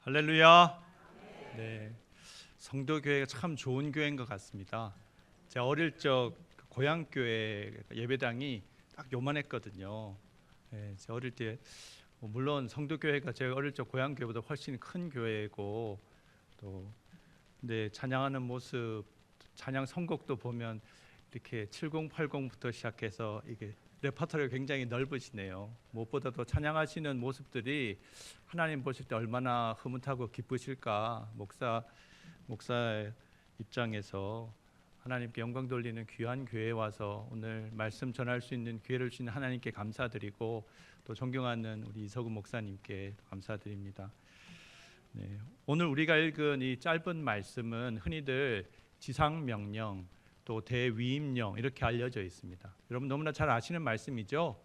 할렐루야. 네, 성도교회가 참 좋은 교회인 것 같습니다. 제가 어릴 적 고향 교회 예배당이 딱 요만했거든요. 네, 제가 어릴 때 물론 성도교회가 제가 어릴 적 고향 교회보다 훨씬 큰 교회고 또 근데 찬양하는 모습, 찬양 선곡도 보면 이렇게 7080부터 시작해서 이게 레퍼토리가 굉장히 넓으시네요. 무엇보다도 찬양하시는 모습들이 하나님 보실 때 얼마나 흐뭇하고 기쁘실까. 목사의 입장에서 하나님께 영광 돌리는 귀한 교회에 와서 오늘 말씀 전할 수 있는 기회를 주신 하나님께 감사드리고 또 존경하는 우리 이석우 목사님께 감사드립니다. 네, 오늘 우리가 읽은 이 짧은 말씀은 흔히들 지상명령 또 대위임령 이렇게 알려져 있습니다. 여러분 너무나 잘 아시는 말씀이죠?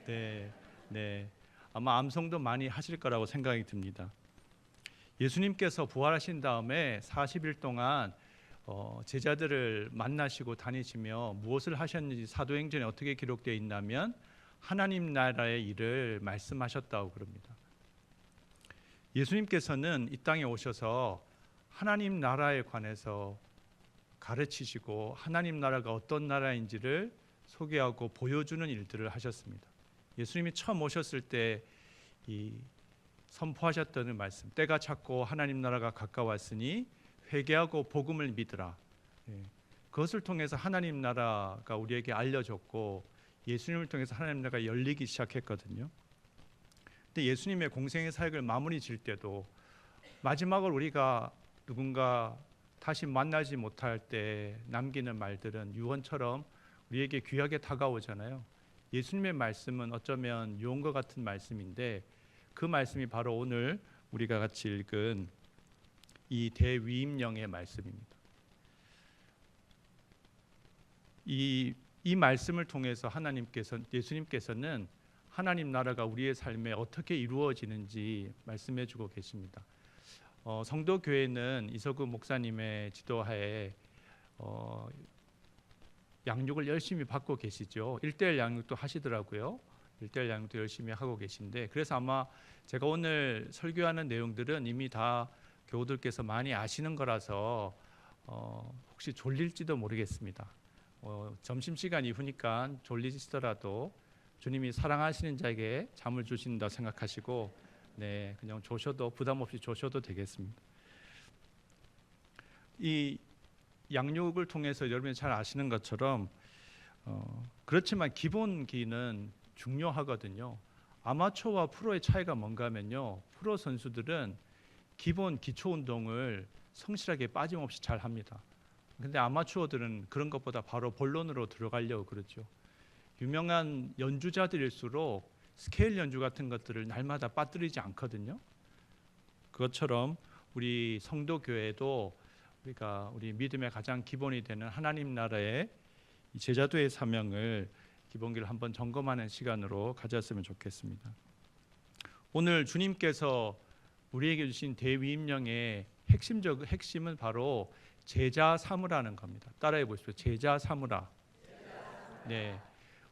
네, 아마 암송도 많이 하실 거라고 생각이 듭니다. 예수님께서 부활하신 다음에 40일 동안 제자들을 만나시고 다니시며 무엇을 하셨는지 사도행전에 어떻게 기록되어 있냐면 하나님 나라의 일을 말씀하셨다고 그럽니다. 예수님께서는 이 땅에 오셔서 하나님 나라에 관해서 가르치시고 하나님 나라가 어떤 나라인지를 소개하고 보여주는 일들을 하셨습니다. 예수님이 처음 오셨을 때 이 선포하셨던 말씀, 때가 찼고 하나님 나라가 가까웠으니 회개하고 복음을 믿으라. 그것을 통해서 하나님 나라가 우리에게 알려졌고 예수님을 통해서 하나님 나라가 열리기 시작했거든요. 근데 예수님의 공생의 사역을 마무리 질 때도 마지막으로 우리가 누군가 다시 만나지 못할 때 남기는 말들은 유언처럼 우리에게 귀하게 다가오잖아요. 예수님의 말씀은 어쩌면 유언과 같은 말씀인데 그 말씀이 바로 오늘 우리가 같이 읽은 이 대위임령의 말씀입니다. 이 말씀을 통해서 예수님께서는 하나님 나라가 우리의 삶에 어떻게 이루어지는지 말씀해주고 계십니다. 성도교회는 이석우 목사님의 지도하에 양육을 열심히 받고 계시죠. 1:1 양육도 하시더라고요. 1:1 양육도 열심히 하고 계신데 그래서 아마 제가 오늘 설교하는 내용들은 이미 다 교우들께서 많이 아시는 거라서 혹시 졸릴지도 모르겠습니다. 점심시간 이후니까 졸리시더라도 주님이 사랑하시는 자에게 잠을 주신다 생각하시고 네, 그냥 조셔도 부담 없이 조셔도 되겠습니다. 이 양육을 통해서 여러분이 잘 아시는 것처럼 그렇지만 기본기는 중요하거든요. 아마추어와 프로의 차이가 뭔가 하면요. 프로 선수들은 기본 기초 운동을 성실하게 빠짐없이 잘 합니다. 근데 아마추어들은 그런 것보다 바로 본론으로 들어가려고 그러죠. 유명한 연주자들일수록 스케일 연주 같은 것들을 날마다 빠뜨리지 않거든요. 그것처럼 우리 성도교회도 우리 믿음의 가장 기본이 되는 하나님 나라의 제자도의 사명을 기본기를 한번 점검하는 시간으로 가졌으면 좋겠습니다. 오늘 주님께서 우리에게 주신 대위임령의 핵심은 바로 제자 삼으라는 겁니다. 따라해 보십시오. 제자 삼으라. 네.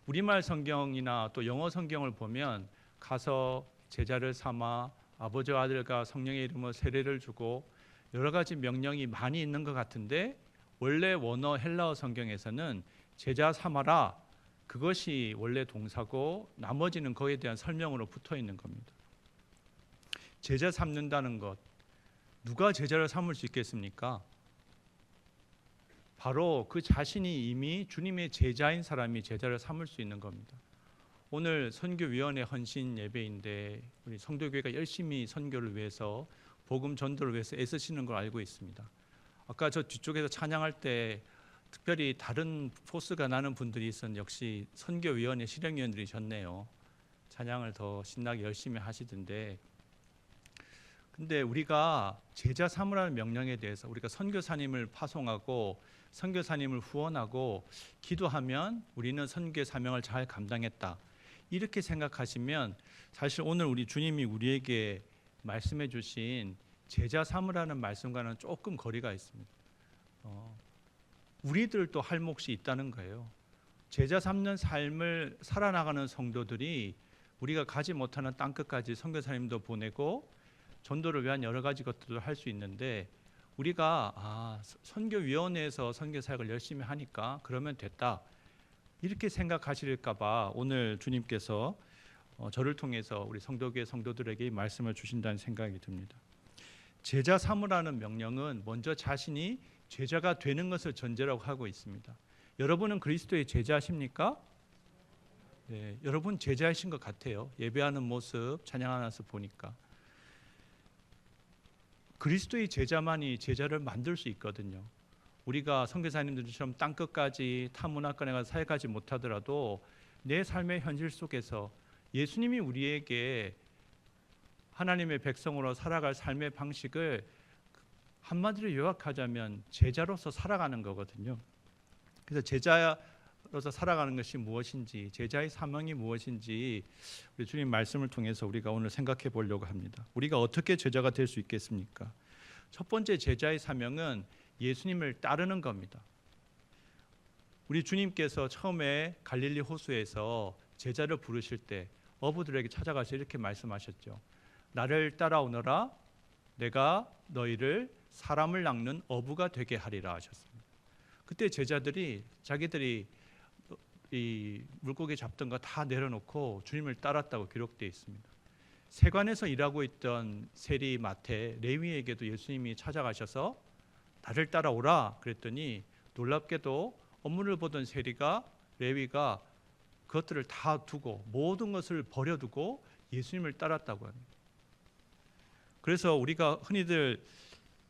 우리말 성경이나 또 영어 성경을 보면 가서 제자를 삼아 아버지와 아들과 성령의 이름으로 세례를 주고 여러 가지 명령이 많이 있는 것 같은데 원래 원어 헬라어 성경에서는 제자 삼아라 그것이 원래 동사고 나머지는 거기에 대한 설명으로 붙어 있는 겁니다. 제자 삼는다는 것 누가 제자를 삼을 수 있겠습니까? 바로 그 자신이 이미 주님의 제자인 사람이 제자를 삼을 수 있는 겁니다. 오늘 선교위원회 헌신 예배인데 우리 성도교회가 열심히 선교를 위해서 복음 전도를 위해서 애쓰시는 걸 알고 있습니다. 아까 저 뒤쪽에서 찬양할 때 특별히 다른 포스가 나는 분들이 있었는데 역시 선교위원회 실행위원들이셨네요. 찬양을 더 신나게 열심히 하시던데 근데 우리가 제자 삼으라는 명령에 대해서 우리가 선교사님을 파송하고 선교사님을 후원하고 기도하면 우리는 선교의 사명을 잘 감당했다. 이렇게 생각하시면 사실 오늘 우리 주님이 우리에게 말씀해 주신 제자 삼으라는 말씀과는 조금 거리가 있습니다. 우리들도 할 몫이 있다는 거예요. 제자 삼는 삶을 살아나가는 성도들이 우리가 가지 못하는 땅끝까지 선교사님도 보내고 전도를 위한 여러 가지 것들을 할 수 있는데 우리가 선교위원회에서 선교사역을 열심히 하니까 그러면 됐다 이렇게 생각하실까 봐 오늘 주님께서 저를 통해서 우리 성도교회 성도들에게 이 말씀을 주신다는 생각이 듭니다. 제자 삼으라는 명령은 먼저 자신이 제자가 되는 것을 전제라고 하고 있습니다. 여러분은 그리스도의 제자십니까? 네, 여러분 제자이신 것 같아요. 예배하는 모습, 찬양하는 모습 보니까. 그리스도의 제자만이 제자를 만들 수 있거든요. 우리가 선교사님들처럼 땅끝까지 타문화권에 가서 사역하지 못하더라도 내 삶의 현실 속에서 예수님이 우리에게 하나님의 백성으로 살아갈 삶의 방식을 한마디로 요약하자면 제자로서 살아가는 거거든요. 그래서 제자로서 살아가는 것이 무엇인지, 제자의 사명이 무엇인지 우리 주님 말씀을 통해서 우리가 오늘 생각해 보려고 합니다. 우리가 어떻게 제자가 될 수 있겠습니까? 첫 번째 제자의 사명은 예수님을 따르는 겁니다. 우리 주님께서 처음에 갈릴리 호수에서 제자를 부르실 때 어부들에게 찾아가서 이렇게 말씀하셨죠. 나를 따라오너라, 내가 너희를 사람을 낚는 어부가 되게 하리라 하셨습니다. 그때 제자들이 자기들이 이 물고기 잡던 거 다 내려놓고 주님을 따랐다고 기록되어 있습니다. 세관에서 일하고 있던 세리 마태 레위에게도 예수님이 찾아가셔서 나를 따라오라 그랬더니 놀랍게도 업무를 보던 세리가 레위가 그것들을 다 두고 모든 것을 버려두고 예수님을 따랐다고 합니다. 그래서 우리가 흔히들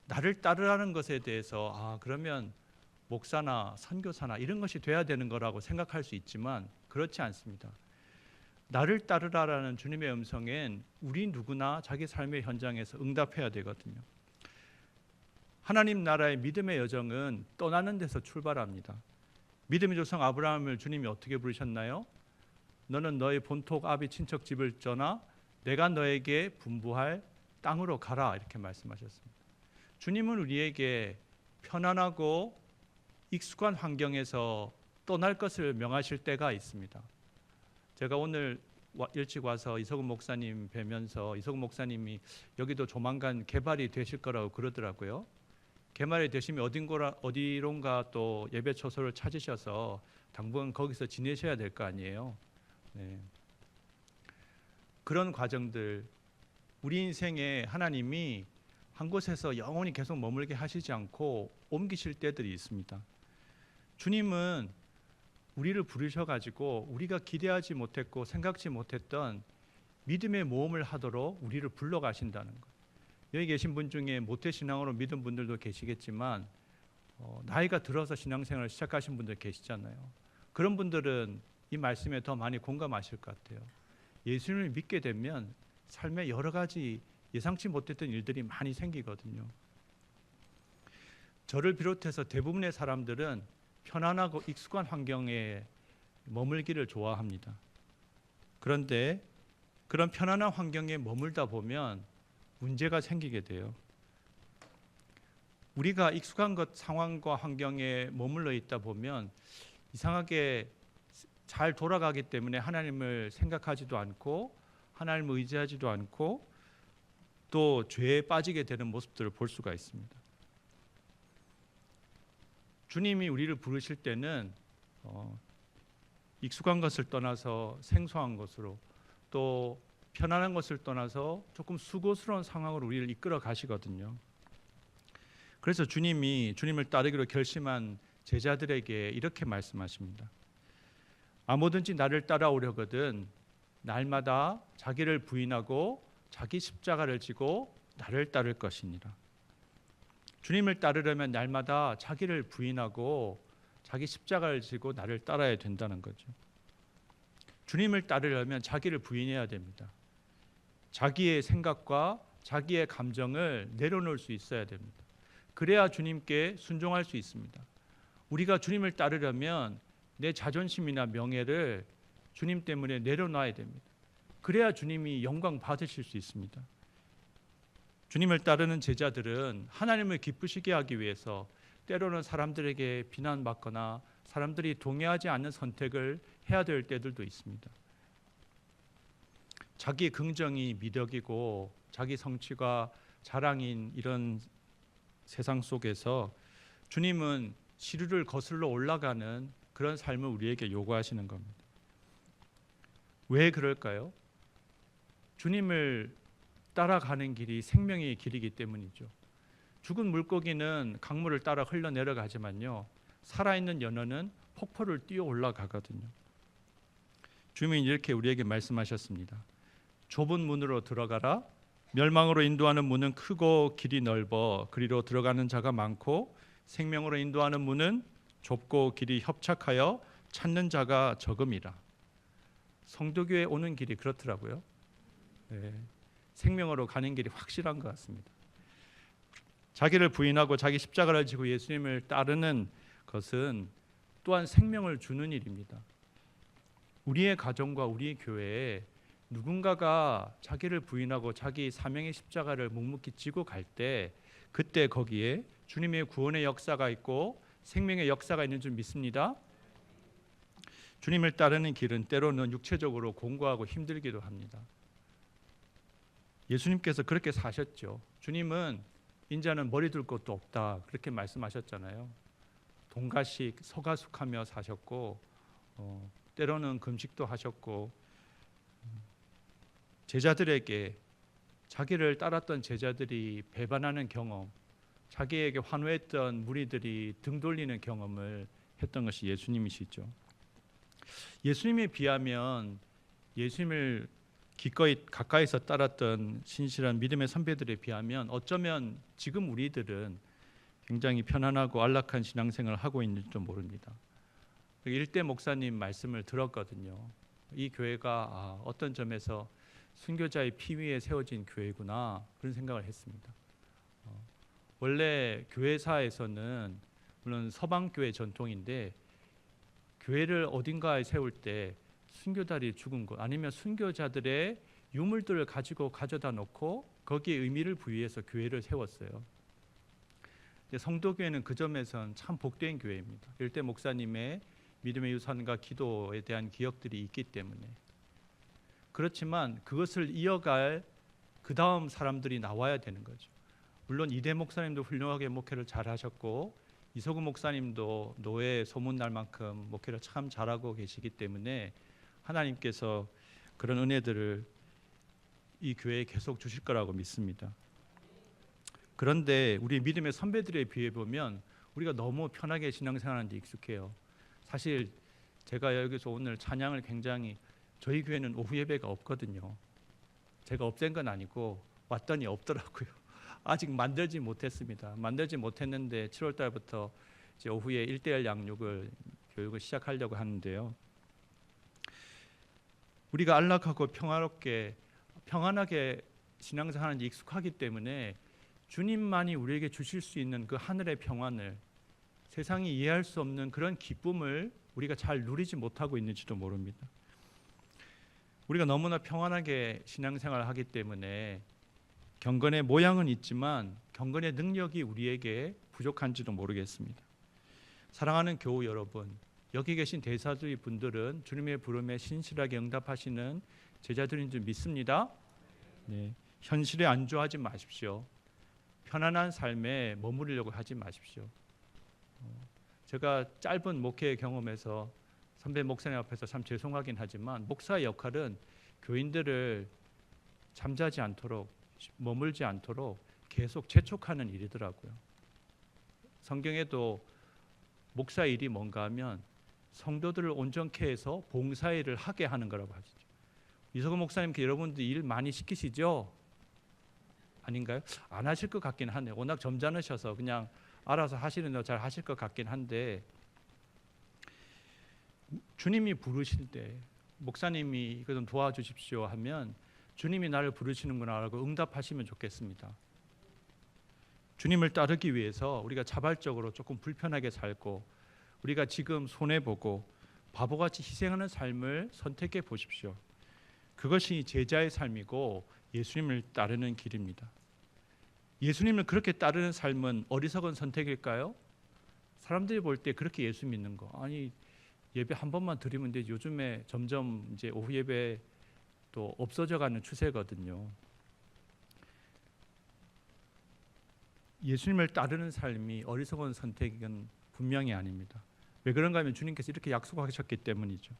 나를 따르라는 것에 대해서 그러면 목사나 선교사나 이런 것이 돼야 되는 거라고 생각할 수 있지만 그렇지 않습니다. 나를 따르라라는 주님의 음성엔 우리 누구나 자기 삶의 현장에서 응답해야 되거든요. 하나님 나라의 믿음의 여정은 떠나는 데서 출발합니다. 믿음의 조상 아브라함을 주님이 어떻게 부르셨나요? 너는 너의 본토 아비 친척 집을 떠나 내가 너에게 분부할 땅으로 가라 이렇게 말씀하셨습니다. 주님은 우리에게 편안하고 익숙한 환경에서 떠날 것을 명하실 때가 있습니다. 제가 오늘 일찍 와서 이석훈 목사님 뵈면서 이석훈 목사님이 여기도 조만간 개발이 되실 거라고 그러더라고요. 개발이 되시면 어디론가 또 예배 처소를 찾으셔서 당분간 거기서 지내셔야 될 거 아니에요. 네. 그런 과정들 우리 인생에 하나님이 한 곳에서 영원히 계속 머물게 하시지 않고 옮기실 때들이 있습니다. 주님은 우리를 부르셔가지고 우리가 기대하지 못했고 생각지 못했던 믿음의 모험을 하도록 우리를 불러가신다는 것. 여기 계신 분 중에 모태신앙으로 믿은 분들도 계시겠지만 나이가 들어서 신앙생활을 시작하신 분들 계시잖아요. 그런 분들은 이 말씀에 더 많이 공감하실 것 같아요. 예수님을 믿게 되면 삶에 여러 가지 예상치 못했던 일들이 많이 생기거든요. 저를 비롯해서 대부분의 사람들은 편안하고 익숙한 환경에 머물기를 좋아합니다. 그런데 그런 편안한 환경에 머물다 보면 문제가 생기게 돼요. 우리가 익숙한 것 상황과 환경에 머물러 있다 보면 이상하게 잘 돌아가기 때문에 하나님을 생각하지도 않고 하나님을 의지하지도 않고 또 죄에 빠지게 되는 모습들을 볼 수가 있습니다. 주님이 우리를 부르실 때는 익숙한 것을 떠나서 생소한 것으로 또 편안한 것을 떠나서 조금 수고스러운 상황으로 우리를 이끌어 가시거든요. 그래서 주님이 주님을 따르기로 결심한 제자들에게 이렇게 말씀하십니다. 아무든지 나를 따라오려거든 날마다 자기를 부인하고 자기 십자가를 지고 나를 따를 것이니라. 주님을 따르려면 날마다 자기를 부인하고 자기 십자가를 지고 나를 따라야 된다는 거죠. 주님을 따르려면 자기를 부인해야 됩니다. 자기의 생각과 자기의 감정을 내려놓을 수 있어야 됩니다. 그래야 주님께 순종할 수 있습니다. 우리가 주님을 따르려면 내 자존심이나 명예를 주님 때문에 내려놔야 됩니다. 그래야 주님이 영광 받으실 수 있습니다. 주님을 따르는 제자들은 하나님을 기쁘시게 하기 위해서 때로는 사람들에게 비난받거나 사람들이 동의하지 않는 선택을 해야 될 때들도 있습니다. 자기 긍정이 미덕이고 자기 성취가 자랑인 이런 세상 속에서 주님은 시루를 거슬러 올라가는 그런 삶을 우리에게 요구하시는 겁니다. 왜 그럴까요? 주님을 따라가는 길이 생명의 길이기 때문이죠. 죽은 물고기는 강물을 따라 흘러내려가지만요, 살아있는 연어는 폭포를 뛰어 올라가거든요. 주님은 이렇게 우리에게 말씀하셨습니다. 좁은 문으로 들어가라. 멸망으로 인도하는 문은 크고 길이 넓어 그리로 들어가는 자가 많고, 생명으로 인도하는 문은 좁고 길이 협착하여 찾는 자가 적음이라. 성도교회 오는 길이 그렇더라고요. 네, 생명으로 가는 길이 확실한 것 같습니다. 자기를 부인하고 자기 십자가를 지고 예수님을 따르는 것은 또한 생명을 주는 일입니다. 우리의 가정과 우리의 교회에 누군가가 자기를 부인하고 자기 사명의 십자가를 묵묵히 지고 갈 때, 그때 거기에 주님의 구원의 역사가 있고 생명의 역사가 있는 줄 믿습니다. 주님을 따르는 길은 때로는 육체적으로 공고하고 힘들기도 합니다. 예수님께서 그렇게 사셨죠. 주님은 인자는 머리 둘 곳도 없다, 그렇게 말씀하셨잖아요. 동가식 서가숙하며 사셨고, 때로는 금식도 하셨고, 제자들에게, 자기를 따랐던 제자들이 배반하는 경험, 자기에게 환호했던 무리들이 등 돌리는 경험을 했던 것이 예수님이시죠. 예수님에 비하면, 예수님을 기꺼이 가까이서 따랐던 신실한 믿음의 선배들에 비하면 어쩌면 지금 우리들은 굉장히 편안하고 안락한 신앙생활을 하고 있는지도 모릅니다. 일대 목사님 말씀을 들었거든요. 이 교회가 어떤 점에서 순교자의 피 위에 세워진 교회구나, 그런 생각을 했습니다. 원래 교회사에서는, 물론 서방교회 전통인데, 교회를 어딘가에 세울 때 순교자들이 죽은 곳 아니면 순교자들의 유물들을 가지고 가져다 놓고 거기에 의미를 부여해서 교회를 세웠어요. 성도교회는 그 점에선 참 복된 교회입니다. 일대 목사님의 믿음의 유산과 기도에 대한 기억들이 있기 때문에. 그렇지만 그것을 이어갈 그 다음 사람들이 나와야 되는 거죠. 물론 이대 목사님도 훌륭하게 목회를 잘 하셨고, 이소금 목사님도 노예 소문날 만큼 목회를 참 잘하고 계시기 때문에 하나님께서 그런 은혜들을 이 교회에 계속 주실 거라고 믿습니다. 그런데 우리 믿음의 선배들에 비해 보면 우리가 너무 편하게 신앙생활하는 데 익숙해요. 사실 제가 여기서 오늘 찬양을 굉장히, 저희 교회는 오후 예배가 없거든요. 제가 없앤 건 아니고 왔더니 없더라고요. 아직 만들지 못했습니다. 만들지 못했는데 7월 달부터 이제 오후에 1:1 양육을 교육을 시작하려고 하는데요. 우리가 안락하고 평화롭게 평안하게 신앙생활하는 데 익숙하기 때문에 주님만이 우리에게 주실 수 있는 그 하늘의 평안을, 세상이 이해할 수 없는 그런 기쁨을 우리가 잘 누리지 못하고 있는지도 모릅니다. 우리가 너무나 평안하게 신앙생활을 하기 때문에 경건의 모양은 있지만 경건의 능력이 우리에게 부족한지도 모르겠습니다. 사랑하는 교우 여러분, 여기 계신 대사주의 분들은 주님의 부름에 신실하게 응답하시는 제자들인 줄 믿습니다. 네, 현실에 안주하지 마십시오. 편안한 삶에 머무르려고 하지 마십시오. 제가 짧은 목회 경험에서 선배 목사님 앞에서 참 죄송하긴 하지만, 목사의 역할은 교인들을 잠자지 않도록, 머물지 않도록 계속 재촉하는 일이더라고요. 성경에도 목사의 일이 뭔가 하면 성도들을 온전케 해서 봉사일을 하게 하는 거라고 하시죠. 이소금 목사님, 여러분들 일 많이 시키시죠? 아닌가요? 안 하실 것 같긴 하네요. 워낙 점잖으셔서 그냥 알아서 하시는 대로 잘 하실 것 같긴 한데, 주님이 부르실 때 목사님이 이거 좀 도와주십시오 하면 주님이 나를 부르시는구나 라고 응답하시면 좋겠습니다. 주님을 따르기 위해서 우리가 자발적으로 조금 불편하게 살고, 우리가 지금 손해보고 바보같이 희생하는 삶을 선택해 보십시오. 그것이 제자의 삶이고 예수님을 따르는 길입니다. 예수님을 그렇게 따르는 삶은 어리석은 선택일까요? 사람들이 볼 때 그렇게 예수 믿는 거, 아니 예배 한 번만 드리면 되지, 요즘에 점점 이제 오후 예배 또 없어져가는 추세거든요. 예수님을 따르는 삶이 어리석은 선택은 분명히 아닙니다. 왜 그런가 하면 주님께서 이렇게 약속하셨기 때문이죠.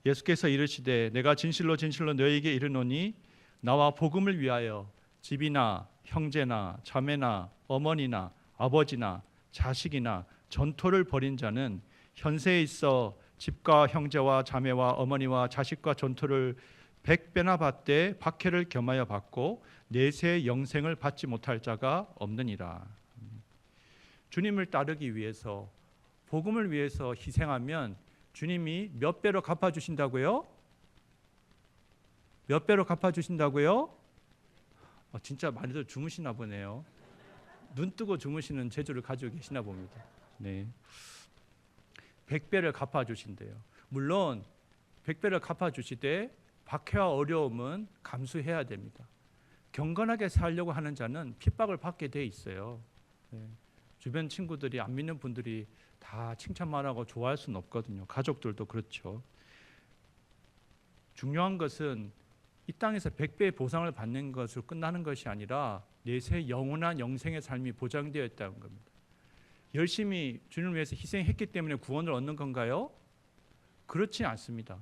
예수께서 이르시되 내가 진실로 진실로 너희에게 이르노니 나와 복음을 위하여 집이나 형제나 자매나 어머니나 아버지나 자식이나 전토를 벌인 자는 현세에 있어 집과 형제와 자매와 어머니와 자식과 전토를 100배나 받되 박해를 겸하여 받고 내세 영생을 받지 못할 자가 없느니라. 주님을 따르기 위해서 복음을 위해서 희생하면 주님이 몇 배로 갚아주신다고요? 몇 배로 갚아주신다고요? 진짜 많이들 주무시나 보네요. 눈 뜨고 주무시는 재주를 가지고 계시나 봅니다. 네. 100배를 갚아주신대요. 물론 100배를 갚아주시되 박해와 어려움은 감수해야 됩니다. 경건하게 살려고 하는 자는 핍박을 받게 돼 있어요. 네. 주변 친구들이 안 믿는 분들이 다 칭찬만 하고 좋아할 수는 없거든요. 가족들도 그렇죠. 중요한 것은 이 땅에서 100배의 보상을 받는 것으로 끝나는 것이 아니라 내세 영원한 영생의 삶이 보장되어 있다는 겁니다. 열심히 주님을 위해서 희생했기 때문에 구원을 얻는 건가요? 그렇지 않습니다.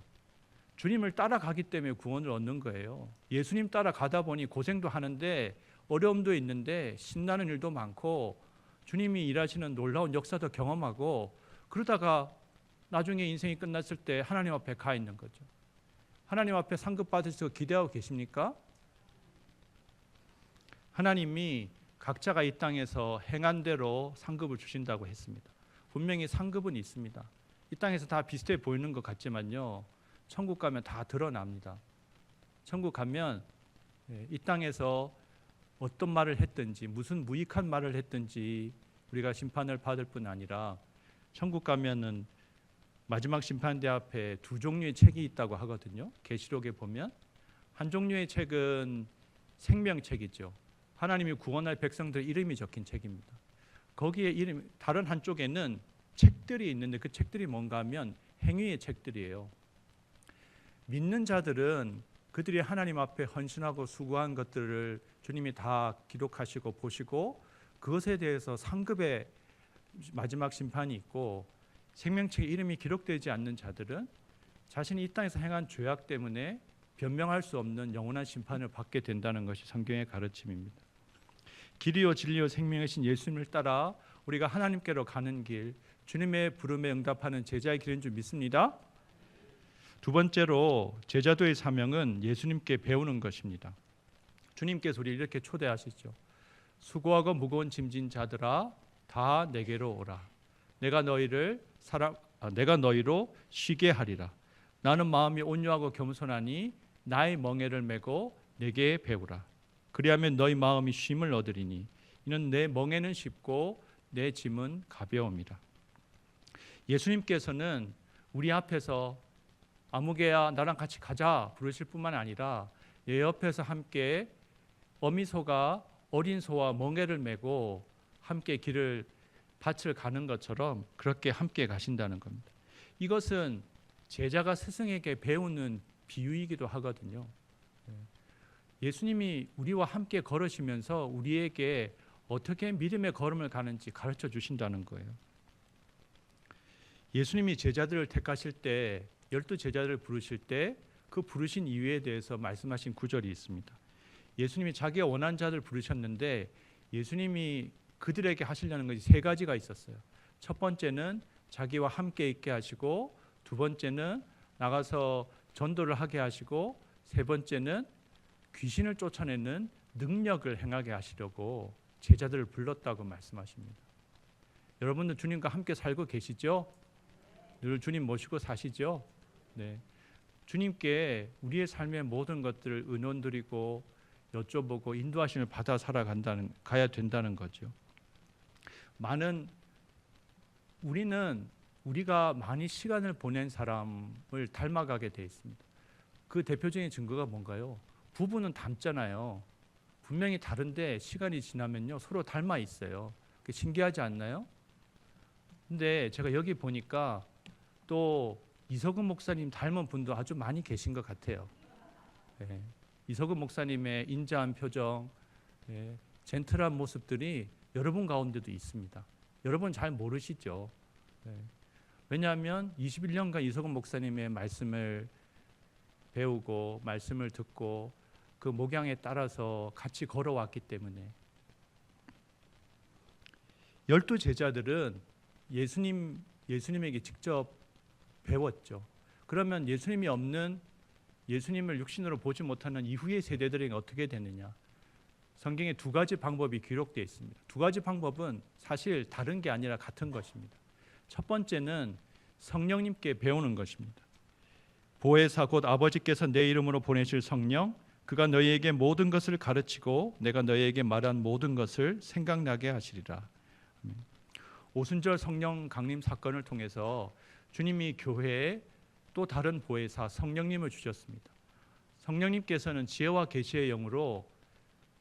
주님을 따라가기 때문에 구원을 얻는 거예요. 예수님 따라가다 보니 고생도 하는데 어려움도 있는데 신나는 일도 많고 주님이 일하시는 놀라운 역사도 경험하고 그러다가 나중에 인생이 끝났을 때 하나님 앞에 가 있는 거죠. 하나님 앞에 상급 받으셔서 기대하고 계십니까? 하나님이 각자가 이 땅에서 행한 대로 상급을 주신다고 했습니다. 분명히 상급은 있습니다. 이 땅에서 다 비슷해 보이는 것 같지만요. 천국 가면 다 드러납니다. 천국 가면 이 땅에서 어떤 말을 했든지 무슨 무익한 말을 했든지 우리가 심판을 받을 뿐 아니라 천국 가면은 마지막 심판대 앞에 두 종류의 책이 있다고 하거든요. 계시록에 보면 한 종류의 책은 생명책이죠. 하나님이 구원할 백성들 이름이 적힌 책입니다. 거기에 이름 다른 한쪽에는 책들이 있는데 그 책들이 뭔가 하면 행위의 책들이에요. 믿는 자들은 그들이 하나님 앞에 헌신하고 수고한 것들을 주님이 다 기록하시고 보시고 그것에 대해서 상급의 마지막 심판이 있고 생명책에 이름이 기록되지 않는 자들은 자신이 이 땅에서 행한 죄악 때문에 변명할 수 없는 영원한 심판을 받게 된다는 것이 성경의 가르침입니다. 길이요 진리요 생명이신 예수님을 따라 우리가 하나님께로 가는 길, 주님의 부름에 응답하는 제자의 길인 줄 믿습니다. 두 번째로 제자도의 사명은 예수님께 배우는 것입니다. 주님께서 우리를 이렇게 초대하시죠. 수고하고 무거운 짐진 자들아 다 내게로 오라. 내가 너희로 쉬게 하리라. 나는 마음이 온유하고 겸손하니 나의 멍에를 메고 내게 배우라. 그리하면 너희 마음이 쉼을 얻으리니 이는 내 멍에는 쉽고 내 짐은 가벼움이라. 예수님께서는 우리 앞에서 아무개야 나랑 같이 가자 부르실 뿐만 아니라 내 옆에서 함께 어미소가 어린 소와 멍에를 메고 함께 밭을 가는 것처럼 그렇게 함께 가신다는 겁니다. 이것은 제자가 스승에게 배우는 비유이기도 하거든요. 예수님이 우리와 함께 걸으시면서 우리에게 어떻게 믿음의 걸음을 가는지 가르쳐 주신다는 거예요. 예수님이 제자들을 택하실 때 12제자들을 부르실 때 그 부르신 이유에 대해서 말씀하신 구절이 있습니다. 예수님이 자기가 원한 자들 부르셨는데 예수님이 그들에게 하시려는 것이 세 가지가 있었어요. 첫 번째는 자기와 함께 있게 하시고, 두 번째는 나가서 전도를 하게 하시고, 세 번째는 귀신을 쫓아내는 능력을 행하게 하시려고 제자들을 불렀다고 말씀하십니다. 여러분들 주님과 함께 살고 계시죠? 늘 주님 모시고 사시죠? 네. 주님께 우리의 삶의 모든 것들을 의논드리고 여쭤보고 인도하심을 받아 가야 된다는 거죠. 우리가 많이 시간을 보낸 사람을 닮아가게 돼 있습니다. 그 대표적인 증거가 뭔가요? 부부는 닮잖아요. 분명히 다른데 시간이 지나면요 서로 닮아 있어요. 신기하지 않나요? 근데 제가 여기 보니까 또 이석은 목사님 닮은 분도 아주 많이 계신 것 같아요. 예, 이석은 목사님의 인자한 표정, 예, 젠틀한 모습들이 여러분 가운데도 있습니다. 여러분 잘 모르시죠? 예, 왜냐하면 21년간 이석은 목사님의 말씀을 배우고 말씀을 듣고 그 목양에 따라서 같이 걸어왔기 때문에 12 제자들은 예수님에게 직접 배웠죠. 그러면 예수님이 없는, 예수님을 육신으로 보지 못하는 이후의 세대들에게 어떻게 되느냐? 성경에 두 가지 방법이 기록되어 있습니다. 두 가지 방법은 사실 다른 게 아니라 같은 것입니다. 첫 번째는 성령님께 배우는 것입니다. 보혜사 곧 아버지께서 내 이름으로 보내실 성령, 그가 너희에게 모든 것을 가르치고 내가 너희에게 말한 모든 것을 생각나게 하시리라. 오순절 성령 강림 사건을 통해서 주님이 교회에 또 다른 보혜사 성령님을 주셨습니다. 성령님께서는 지혜와 계시의 영으로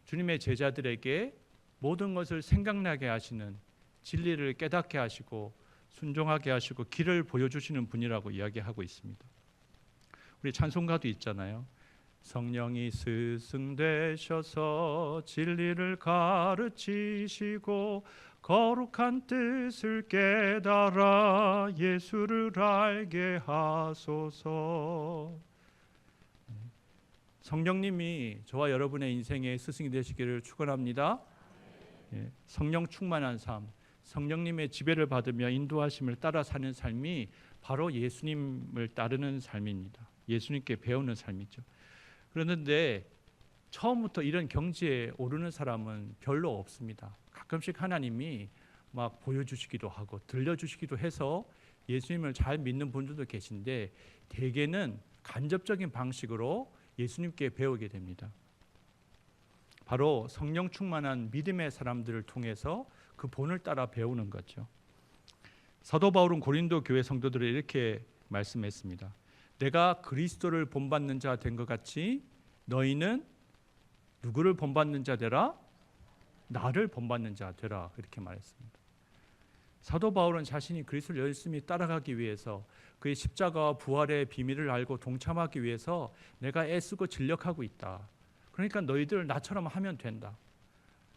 주님의 제자들에게 모든 것을 생각나게 하시는, 진리를 깨닫게 하시고 순종하게 하시고 길을 보여주시는 분이라고 이야기하고 있습니다. 우리 찬송가도 있잖아요. 성령이 스승되셔서 진리를 가르치시고 거룩한 뜻을 깨달아 예수를 알게 하소서. 성령님이 저와 여러분의 인생의 스승이 되시기를 축원합니다. 성령 충만한 삶, 성령님의 지배를 받으며 인도하심을 따라 사는 삶이 바로 예수님을 따르는 삶입니다. 예수님께 배우는 삶이죠. 그런데 처음부터 이런 경지에 오르는 사람은 별로 없습니다. 가끔씩 하나님이 막 보여주시기도 하고 들려주시기도 해서 예수님을 잘 믿는 분들도 계신데 대개는 간접적인 방식으로 예수님께 배우게 됩니다. 바로 성령 충만한 믿음의 사람들을 통해서 그 본을 따라 배우는 거죠. 사도 바울은 고린도 교회 성도들을 이렇게 말씀했습니다. 내가 그리스도를 본받는 자 된 것 같이 너희는 누구를 본받는 자 되라? 나를 본받는 자 되라. 이렇게 말했습니다. 사도 바울은 자신이 그리스도를 열심히 따라가기 위해서 그의 십자가와 부활의 비밀을 알고 동참하기 위해서 내가 애쓰고 진력하고 있다. 그러니까 너희들 나처럼 하면 된다.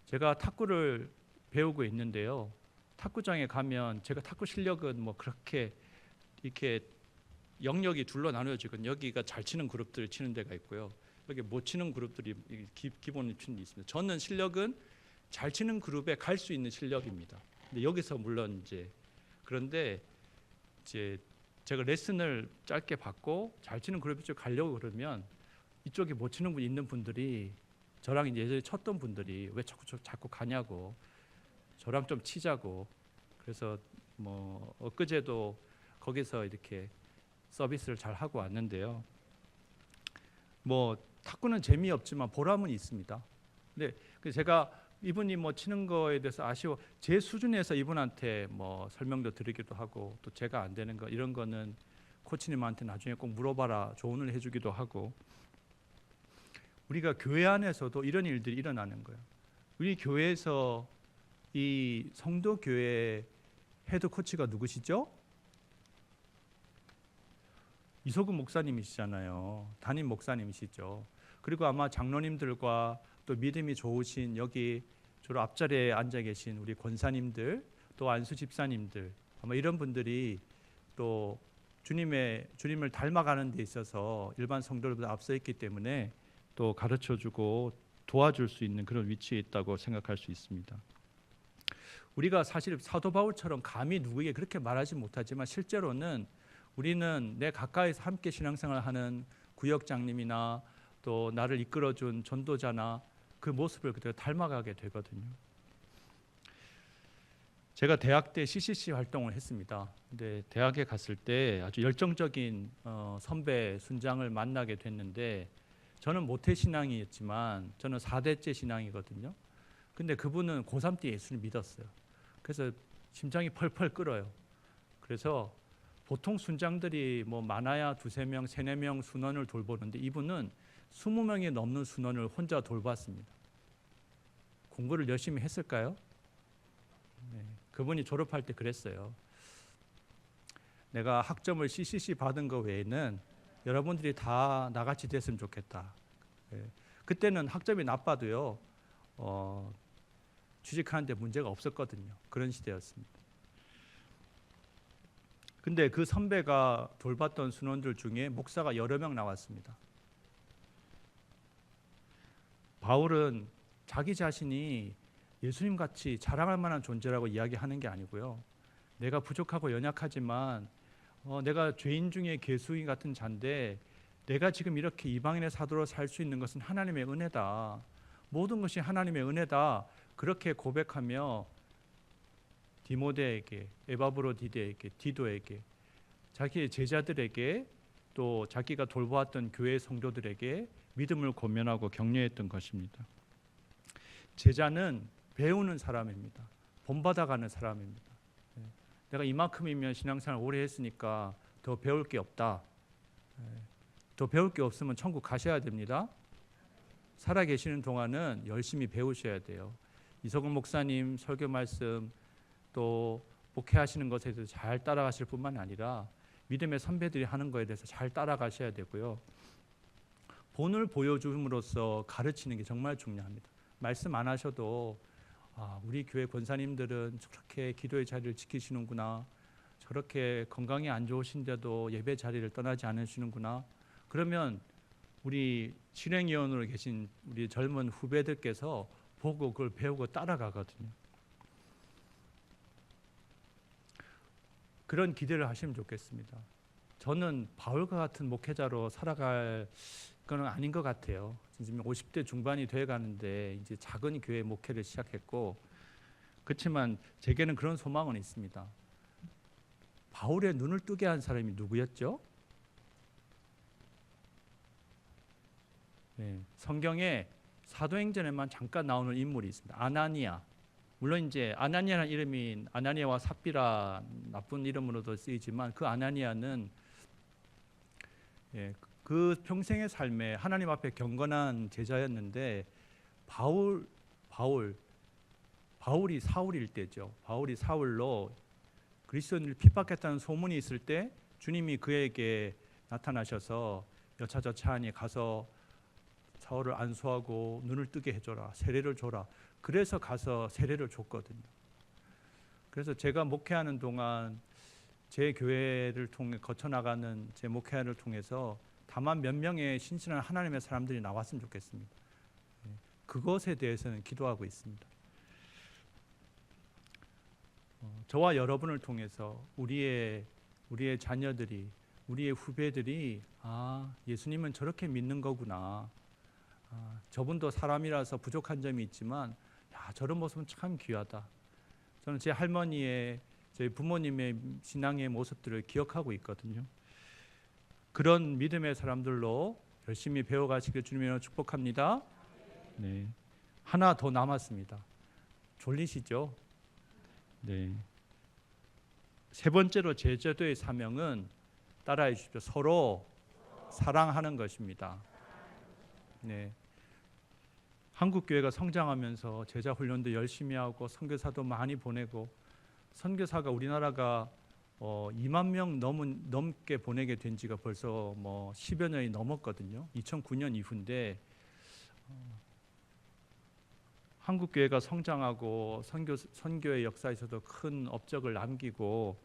제가 탁구를 배우고 있는데요. 탁구장에 가면 제가 탁구 실력은 뭐 그렇게 이렇게 영역이 둘로 나누어지거든요. 여기가 잘 치는 그룹들 치는 데가 있고요. 여기 못 치는 그룹들이 기본으로 치는 데 있습니다. 저는 실력은 잘 치는 그룹에 갈 수 있는 실력입니다. 근데 여기서 물론 그런데 제가 레슨을 짧게 받고 잘 치는 그룹에 쪽 가려고 그러면 이쪽에 못 치는 분 있는 분들이 저랑 예전에 쳤던 분들이 왜 자꾸 가냐고, 저랑 좀 치자고. 그래서 뭐 엊그제도 거기서 이렇게 서비스를 잘 하고 왔는데요. 뭐 탁구는 재미없지만 보람은 있습니다. 근데 제가 이분이 뭐 치는 거에 대해서 아쉬워, 제 수준에서 이분한테 뭐 설명도 드리기도 하고 또 제가 안 되는 거 이런 거는 코치님한테 나중에 꼭 물어봐라 조언을 해주기도 하고. 우리가 교회 안에서도 이런 일들이 일어나는 거예요. 우리 교회에서 이 성도 교회 헤드 코치가 누구시죠? 이석은 목사님이시잖아요. 담임 목사님이시죠. 그리고 아마 장로님들과 또 믿음이 좋으신 여기 주로 앞자리에 앉아 계신 우리 권사님들, 또 안수 집사님들, 아마 이런 분들이 또 주님을 닮아가는 데 있어서 일반 성도들보다 앞서 있기 때문에 또 가르쳐주고 도와줄 수 있는 그런 위치에 있다고 생각할 수 있습니다. 우리가 사실 사도 바울처럼 감히 누구에게 그렇게 말하지 못하지만 실제로는 우리는 내 가까이서 함께 신앙생활하는 구역장님이나 또 나를 이끌어준 전도자나 그 모습을 그대로 닮아가게 되거든요. 제가 대학 때 CCC 활동을 했습니다. 근데 대학에 갔을 때 아주 열정적인 선배 순장을 만나게 됐는데 저는 모태신앙이었지만 저는 4대째 신앙이거든요. 근데 그분은 고3 때 예수를 믿었어요. 그래서 심장이 펄펄 끓어요. 그래서 보통 순장들이 뭐 많아야 2-3명, 3-4명 순원을 돌보는데 이분은 20명이 넘는 순원을 혼자 돌봤습니다. 공부를 열심히 했을까요? 네, 그분이 졸업할 때 그랬어요. 내가 학점을 CCC 받은 거 외에는 여러분들이 다 나같이 됐으면 좋겠다. 예. 그때는 학점이 나빠도요. 취직하는데 문제가 없었거든요. 그런 시대였습니다. 근데 그 선배가 돌봤던 순원들 중에 목사가 여러 명 나왔습니다. 바울은 자기 자신이 예수님 같이 자랑할 만한 존재라고 이야기하는 게 아니고요. 내가 부족하고 연약하지만 내가 죄인 중에 개수인 같은 자인데 내가 지금 이렇게 이방인의 사도로 살 수 있는 것은 하나님의 은혜다. 모든 것이 하나님의 은혜다. 그렇게 고백하며 디모데에게, 에바브로디데에게, 디도에게, 자기의 제자들에게 또 자기가 돌보았던 교회 성도들에게 믿음을 권면하고 격려했던 것입니다. 제자는 배우는 사람입니다. 본받아가는 사람입니다. 내가 이만큼이면 신앙생활 오래 했으니까 더 배울 게 없다. 더 배울 게 없으면 천국 가셔야 됩니다. 살아계시는 동안은 열심히 배우셔야 돼요. 이석훈 목사님 설교 말씀 또 목회하시는 것에 대해서 잘 따라가실 뿐만 아니라 믿음의 선배들이 하는 것에 대해서 잘 따라가셔야 되고요. 본을 보여줌으로써 가르치는 게 정말 중요합니다. 말씀 안 하셔도 우리 교회 권사님들은 저렇게 기도의 자리를 지키시는구나. 저렇게 건강이 안 좋으신데도 예배 자리를 떠나지 않으시는구나. 그러면 우리 실행위원으로 계신 우리 젊은 후배들께서 보고 그걸 배우고 따라가거든요. 그런 기대를 하시면 좋겠습니다. 저는 바울과 같은 목회자로 살아갈 건 아닌 것 같아요. 지금 50대 중반이 돼가는데 이제 작은 교회 목회를 시작했고, 그렇지만 제게는 그런 소망은 있습니다. 바울의 눈을 뜨게 한 사람이 누구였죠? 네, 성경에 사도행전에만 잠깐 나오는 인물이 있습니다. 아나니아. 물론 이제 아나니아라는 이름이 아나니아와 삽비라 나쁜 이름으로도 쓰이지만 그 아나니아는 그 평생의 삶에 하나님 앞에 경건한 제자였는데 바울이 사울일 때죠. 바울이 사울로 그리스도인을 핍박했다는 소문이 있을 때 주님이 그에게 나타나셔서 여차저차하니 가서 사울을 안수하고 눈을 뜨게 해줘라, 세례를 줘라. 그래서 가서 세례를 줬거든요. 그래서 제가 목회하는 동안 제 교회를 통해 거쳐나가는 제 목회를 통해서 다만 몇 명의 신실한 하나님의 사람들이 나왔으면 좋겠습니다. 그것에 대해서는 기도하고 있습니다. 저와 여러분을 통해서 우리의 자녀들이, 우리의 후배들이 예수님은 저렇게 믿는 거구나. 저분도 사람이라서 부족한 점이 있지만 저런 모습은 참 귀하다. 저는 제 할머니의, 저희 부모님의 신앙의 모습들을 기억하고 있거든요. 그런 믿음의 사람들로 열심히 배워가시길 주님으로 축복합니다. 네, 하나 더 남았습니다. 졸리시죠? 네. 세 번째로 제자도의 사명은 따라해 주십시오. 서로 사랑하는 것입니다. 네. 한국 교회가 성장하면서 제자 훈련도 열심히 하고 선교사도 많이 보내고, 선교사가 우리나라가 2만 명 넘게 보내게 된 지가 벌써 10여 년이 넘었거든요. 2009년 이후인데 한국 교회가 성장하고 선교의 역사에서도 큰 업적을 남기고,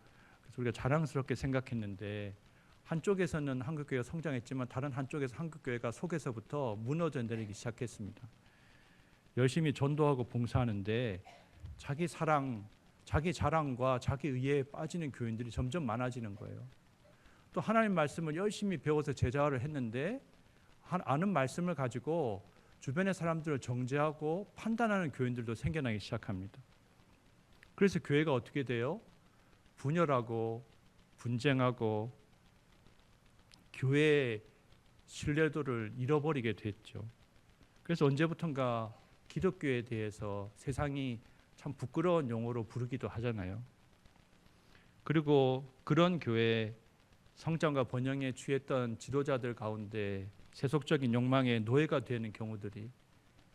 그래서 우리가 자랑스럽게 생각했는데 한쪽에서는 한국 교회가 성장했지만 다른 한쪽에서 한국 교회가 속에서부터 무너져 내리기 시작했습니다. 열심히 전도하고 봉사하는데 자기 자랑과 자기 의에 빠지는 교인들이 점점 많아지는 거예요. 또 하나님 말씀을 열심히 배워서 제자화를 했는데 아는 말씀을 가지고 주변의 사람들을 정죄하고 판단하는 교인들도 생겨나기 시작합니다. 그래서 교회가 어떻게 돼요? 분열하고 분쟁하고 교회의 신뢰도를 잃어버리게 됐죠. 그래서 언제부턴가 기독교에 대해서 세상이 참 부끄러운 용어로 부르기도 하잖아요. 그리고 그런 교회 성장과 번영에 취했던 지도자들 가운데 세속적인 욕망의 노예가 되는 경우들이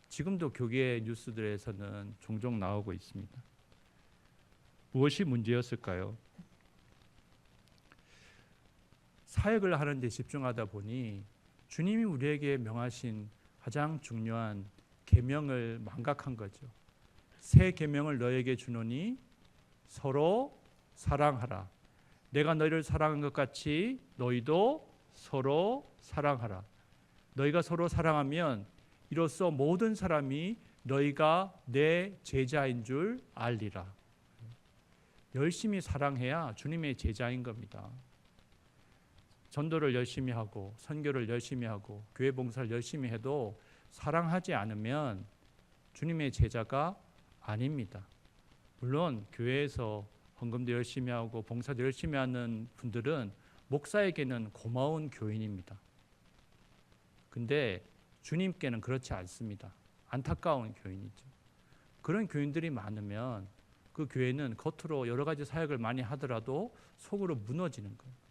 지금도 교계 뉴스들에서는 종종 나오고 있습니다. 무엇이 문제였을까요? 사역을 하는 데 집중하다 보니 주님이 우리에게 명하신 가장 중요한 계명을 망각한 거죠. 새 계명을 너에게 주노니 서로 사랑하라. 내가 너희를 사랑한 것 같이 너희도 서로 사랑하라. 너희가 서로 사랑하면 이로써 모든 사람이 너희가 내 제자인 줄 알리라. 열심히 사랑해야 주님의 제자인 겁니다. 전도를 열심히 하고 선교를 열심히 하고 교회 봉사를 열심히 해도 사랑하지 않으면 주님의 제자가 아닙니다. 물론 교회에서 헌금도 열심히 하고 봉사도 열심히 하는 분들은 목사에게는 고마운 교인입니다. 근데 주님께는 그렇지 않습니다. 안타까운 교인이죠. 그런 교인들이 많으면 그 교회는 겉으로 여러 가지 사역을 많이 하더라도 속으로 무너지는 거예요.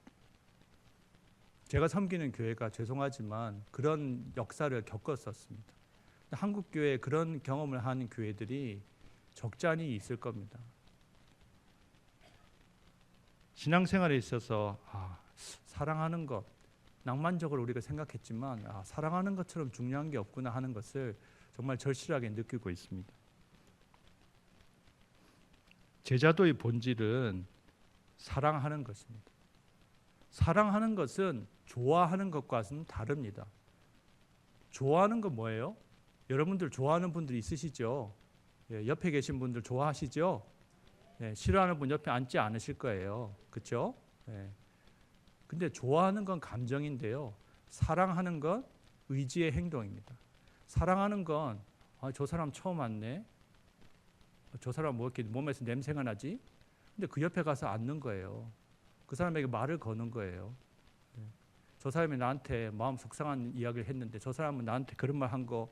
제가 섬기는 교회가 죄송하지만 그런 역사를 겪었었습니다. 한국 교회에 그런 경험을 하는 교회들이 적잖이 있을 겁니다. 신앙생활에 있어서 사랑하는 것, 낭만적으로 우리가 생각했지만 사랑하는 것처럼 중요한 게 없구나 하는 것을 정말 절실하게 느끼고 있습니다. 제자도의 본질은 사랑하는 것입니다. 사랑하는 것은 좋아하는 것과는 다릅니다. 좋아하는 건 뭐예요? 여러분들 좋아하는 분들 있으시죠? 옆에 계신 분들 좋아하시죠? 싫어하는 분 옆에 앉지 않으실 거예요. 그렇죠? 근데 좋아하는 건 감정인데요. 사랑하는 건 의지의 행동입니다. 사랑하는 건 저 사람 처음 왔네. 저 사람 뭐 이렇게 몸에서 냄새가 나지? 근데 그 옆에 가서 앉는 거예요. 그 사람에게 말을 거는 거예요. 저 사람이 나한테 마음 속상한 이야기를 했는데 저 사람은 나한테 그런 말 한 거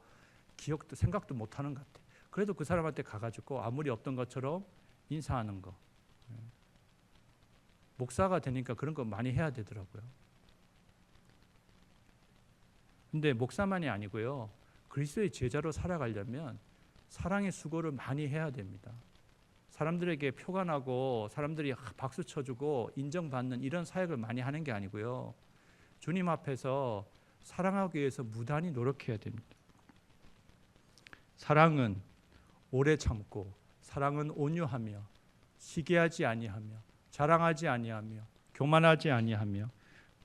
기억도 생각도 못 하는 것 같아. 그래도 그 사람한테 가가지고 아무리 없던 것처럼 인사하는 거. 목사가 되니까 그런 거 많이 해야 되더라고요. 근데 목사만이 아니고요. 그리스도의 제자로 살아가려면 사랑의 수고를 많이 해야 됩니다. 사람들에게 표가 나고 사람들이 박수 쳐주고 인정받는 이런 사역을 많이 하는 게 아니고요. 주님 앞에서 사랑하기 위해서 무단히 노력해야 됩니다. 사랑은 오래 참고, 사랑은 온유하며, 시기하지 아니하며, 자랑하지 아니하며, 교만하지 아니하며,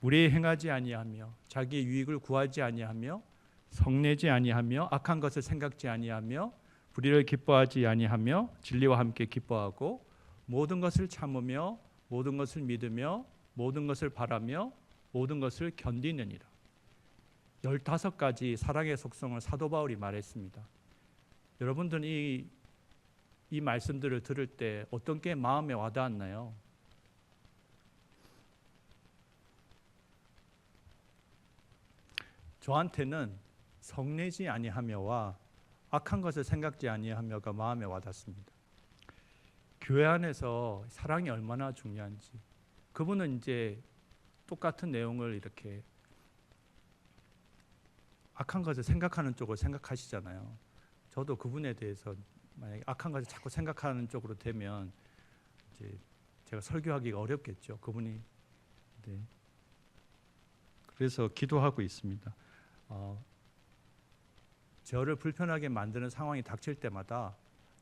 무례히 행하지 아니하며, 자기의 유익을 구하지 아니하며, 성내지 아니하며, 악한 것을 생각지 아니하며, 불의를 기뻐하지 아니하며, 진리와 함께 기뻐하고, 모든 것을 참으며, 모든 것을 믿으며, 모든 것을 바라며, 모든 것을 견디느니라. 15가지 사랑의 속성을 사도 바울이 말했습니다. 여러분들은 이 말씀들을 들을 때 어떤 게 마음에 와닿았나요? 저한테는 성내지 아니하며와 악한 것을 생각지 아니하며가 마음에 와닿습니다. 교회 안에서 사랑이 얼마나 중요한지. 그분은 이제 똑같은 내용을 이렇게 악한 것을 생각하는 쪽으로 생각하시잖아요. 저도 그분에 대해서 만약에 악한 것을 자꾸 생각하는 쪽으로 되면 이제 제가 설교하기가 어렵겠죠. 그분이. 네. 그래서 기도하고 있습니다. 저를 불편하게 만드는 상황이 닥칠 때마다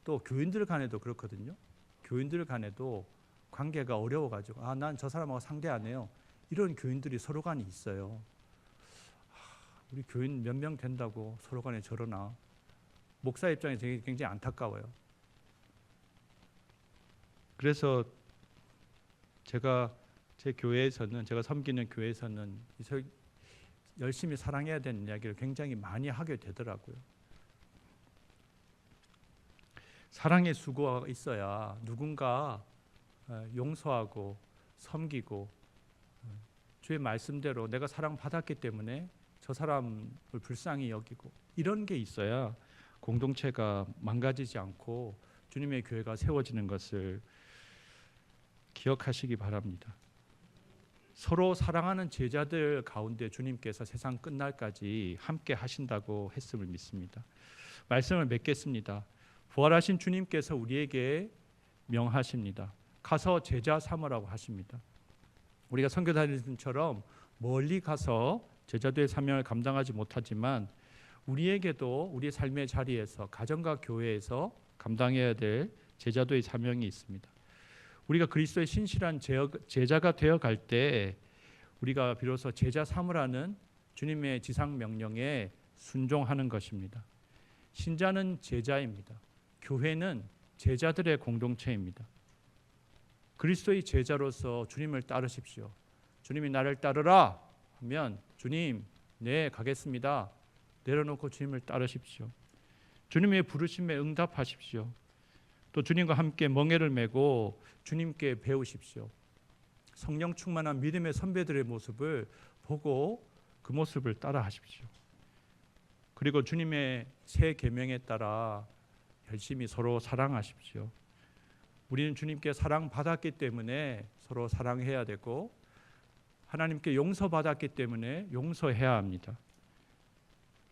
또 교인들 간에도 그렇거든요. 교인들 간에도 관계가 어려워가지고 난 저 사람하고 상대 안 해요. 이런 교인들이 서로 간에 있어요. 우리 교인 몇 명 된다고 서로 간에 저러나. 목사 입장에서 굉장히 안타까워요. 그래서 제가 제 교회에서는, 제가 섬기는 교회에서는 열심히 사랑해야 되는 이야기를 굉장히 많이 하게 되더라고요. 사랑의 수고가 있어야 누군가 용서하고 섬기고 주의 말씀대로 내가 사랑받았기 때문에 저 사람을 불쌍히 여기고 이런 게 있어야 공동체가 망가지지 않고 주님의 교회가 세워지는 것을 기억하시기 바랍니다. 서로 사랑하는 제자들 가운데 주님께서 세상 끝날까지 함께 하신다고 했음을 믿습니다. 말씀을 맺겠습니다. 부활하신 주님께서 우리에게 명하십니다. 가서 제자 삼으라고 하십니다. 우리가 선교사님처럼 멀리 가서 제자도의 사명을 감당하지 못하지만 우리에게도 우리 삶의 자리에서 가정과 교회에서 감당해야 될 제자도의 사명이 있습니다. 우리가 그리스도의 신실한 제자가 되어 갈 때 우리가 비로소 제자 삼으라는 주님의 지상 명령에 순종하는 것입니다. 신자는 제자입니다. 교회는 제자들의 공동체입니다. 그리스도의 제자로서 주님을 따르십시오. 주님이 나를 따르라 하면 주님, 네, 가겠습니다. 내려놓고 주님을 따르십시오. 주님의 부르심에 응답하십시오. 또 주님과 함께 멍에를 메고 주님께 배우십시오. 성령 충만한 믿음의 선배들의 모습을 보고 그 모습을 따라하십시오. 그리고 주님의 새 계명에 따라 열심히 서로 사랑하십시오. 우리는 주님께 사랑받았기 때문에 서로 사랑해야 되고 하나님께 용서받았기 때문에 용서해야 합니다.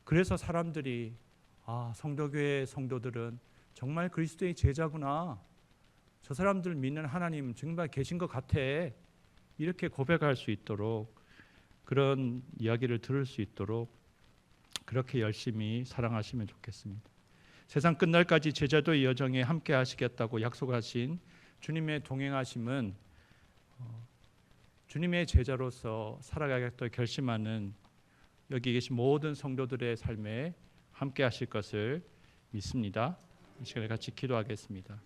그래서 사람들이 성도교회 성도들은 정말 그리스도의 제자구나. 저 사람들 믿는 하나님 정말 계신 것 같아. 이렇게 고백할 수 있도록 그런 이야기를 들을 수 있도록 그렇게 열심히 사랑하시면 좋겠습니다. 세상 끝날까지 제자도의 여정에 함께 하시겠다고 약속하신 주님의 동행하심은 주님의 제자로서 살아가겠다고 결심하는 여기 계신 모든 성도들의 삶에 함께 하실 것을 믿습니다. 이 시간에 같이 기도하겠습니다.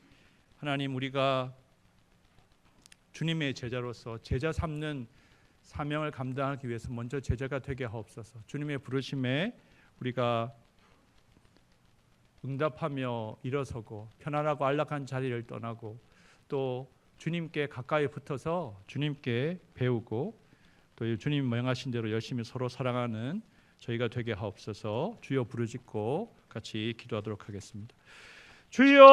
하나님, 우리가 주님의 제자로서 제자 삼는 사명을 감당하기 위해서 먼저 제자가 되게 하옵소서. 주님의 부르심에 우리가 응답하며 일어서고 편안하고 안락한 자리를 떠나고 또 주님께 가까이 붙어서 주님께 배우고 또 주님 명하신 대로 열심히 서로 사랑하는 저희가 되게 하옵소서. 주여 부르짖고 같이 기도하도록 하겠습니다. 주여,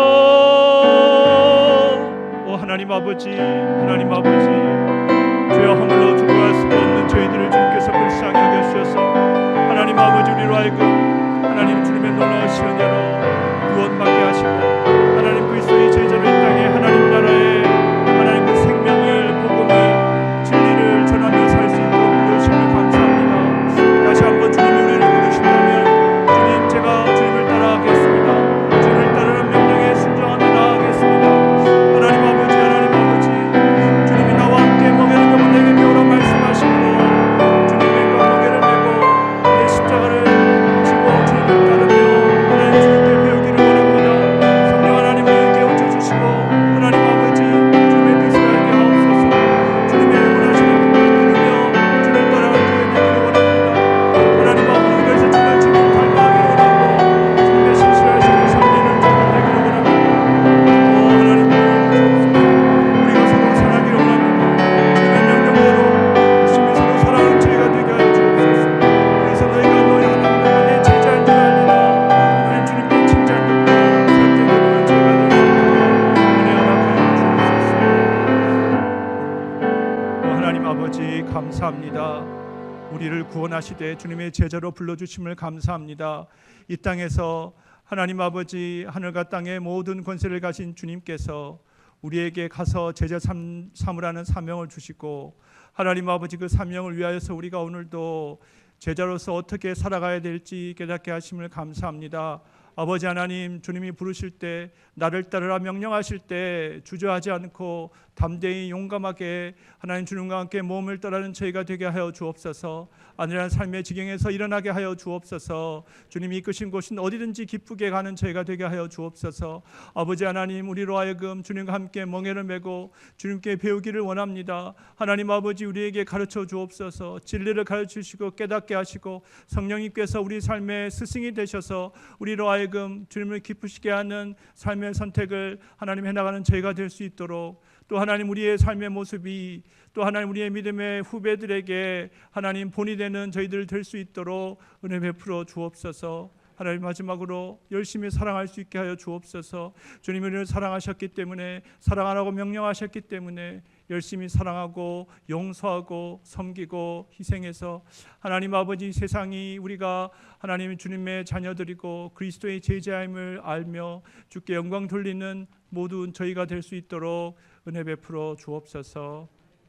오 하나님 아버지, 하나님 아버지, 주여 허물로 죽어갈 수가 없는 저희들을 주님께서 불쌍히 여겨주셔서 하나님 아버지 우리로 하여금 하나님 주님의 놀라우신 은혜로 구원받게 하시고 하나님 그리스도의 제자로 이 땅에 하나님 나라에 하나님 그 생명을 복음을 진리를 전하며 살 수 있도록 부르심을 감사합니다. 다시 한번 주님이 우리를 부르신다면 주님, 제가 주님을 따라가겠습니다. 주님을 따르는 명령에 순종하며 나아가겠습니다. 하나님 아버지, 주님이 나와 함께 멍에를 메고 내게 배우라 말씀하시므로 주님의 그 멍에를 메고 내 십자가를 지고 주님을 따르며 하나님 주님께 배우기를 원합니다. 성령 하나님 우리를 깨우쳐 주시고 하나님 아버지 주님의 뜻을 알게 하옵소서. 주님의 원하시는 뜻을 들으며 주님을 따라갈 때 되기를 원합니다. 하나님 아버지, 그래서 정말 주님 닮아가기를 원하고 주님의 신실하신 선민을 되기를 원합니다. 하나님 주옵소서. 우리가 서로 사랑하기를 원합니다. 주님의 명령대로 열심히 서로 사랑하는 저희가 되게 하여 주옵소서. 그래서 너희가 너희 하나님과 내 제자인 줄 알리라. 하나님 주님께 칭찬듣고 선택해보는 저희가 되게 하여 은혜 허락하여 주옵소서. 하나님 아버지 감사합니다. 우리를 구원하시되 주님의 제자로 불러주심을 감사합니다. 이 땅에서 하나님 아버지 하늘과 땅의 모든 권세를 가신 주님께서 우리에게 가서 제자 삼으라는 사명을 주시고 하나님 아버지 그 사명을 위하여서 우리가 오늘도 제자로서 어떻게 살아가야 될지 깨닫게 하심을 감사합니다. 아버지 하나님, 주님이 부르실 때 나를 따르라 명령하실 때 주저하지 않고 담대히 용감하게 하나님 주님과 함께 몸을 떠나는 저희가 되게 하여 주옵소서. 안일한 삶의 지경에서 일어나게 하여 주옵소서. 주님이 이끄신 곳은 어디든지 기쁘게 가는 저희가 되게 하여 주옵소서. 아버지 하나님, 우리로 하여금 주님과 함께 멍에를 메고 주님께 배우기를 원합니다. 하나님 아버지, 우리에게 가르쳐 주옵소서. 진리를 가르치시고 깨닫게 하시고 성령님께서 우리 삶의 스승이 되셔서 우리로 하여금 주님을 기쁘시게 하는 삶의 선택을 하나님 해나가는 저희가 될 수 있도록, 또 하나님 우리의 삶의 모습이 또 하나님 우리의 믿음의 후배들에게 하나님 본이 되는 저희들 될 수 있도록 은혜 베풀어 주옵소서. 하나님 마지막으로 열심히 사랑할 수 있게 하여 주옵소서. 주님이 우리를 사랑하셨기 때문에, 사랑하라고 명령하셨기 때문에 열심히 사랑하고 용서하고 섬기고 희생해서 하나님 아버지 세상이 우리가 하나님 주님의 자녀들이고 그리스도의 제자임을 알며 주께 영광 돌리는 모든 저희가 될 수 있도록 은혜 베풀어 주옵소서.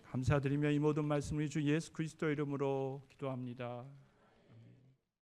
감사드리며 이 모든 말씀을 주 예수 그리스도 이름으로 기도합니다.